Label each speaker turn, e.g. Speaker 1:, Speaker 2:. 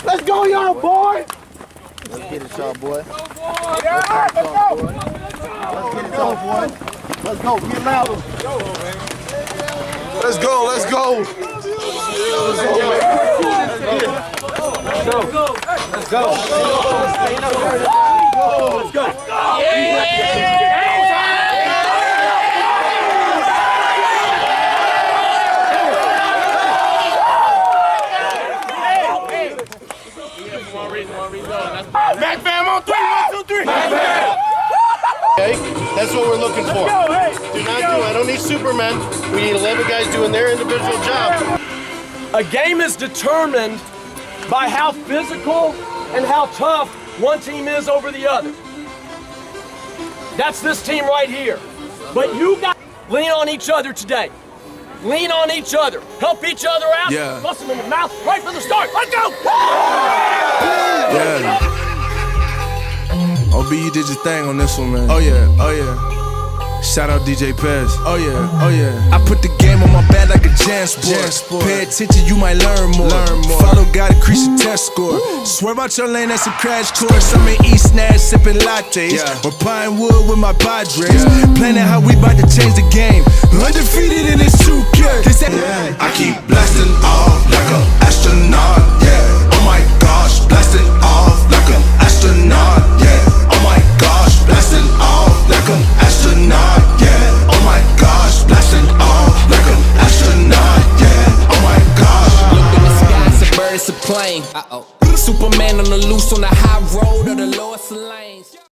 Speaker 1: Let's go, young boy.
Speaker 2: Let's get it, y'all, boy.
Speaker 1: Yeah, let's go.
Speaker 2: Let's get it, y'all, boy. Let's go. Get louder.
Speaker 3: Let's go. Let's go.
Speaker 1: Let's go.
Speaker 3: Mac fam on 3, 1, 2, 3.
Speaker 2: Okay, that's what we're looking for. Do not do. I don't need Superman. We need 11 guys doing their individual job.
Speaker 4: A game is determined by how physical and how tough one team is over the other. That's this team right here. But you got to lean on each other today. Lean on each other. Help each other out.
Speaker 3: Yeah.
Speaker 4: Bust them in the mouth right from the start. Let's go!
Speaker 3: Yeah. OB, you did your thing on this one, man. Oh yeah, oh yeah. Shout out DJ Pez. Oh yeah, oh yeah. I put the game on my back like a jam sport. Pay attention, you might learn more. Follow God, increase your test score. Swerve out your lane, that's a crash course. I'm in East Nash sipping lattes. Or Pinewood with my Padres. Planning how we about to change the game. Undefeated in this 2K.
Speaker 5: I keep blasting off like an astronaut, yeah. Oh my gosh, blasting off like an astronaut, yeah. Oh my gosh, blasting off like an astronaut, yeah. Oh my gosh, blasting off like an astronaut, yeah. Oh my gosh.
Speaker 6: Look in the sky, it's a bird, it's a plane. Superman on the loose on the highway.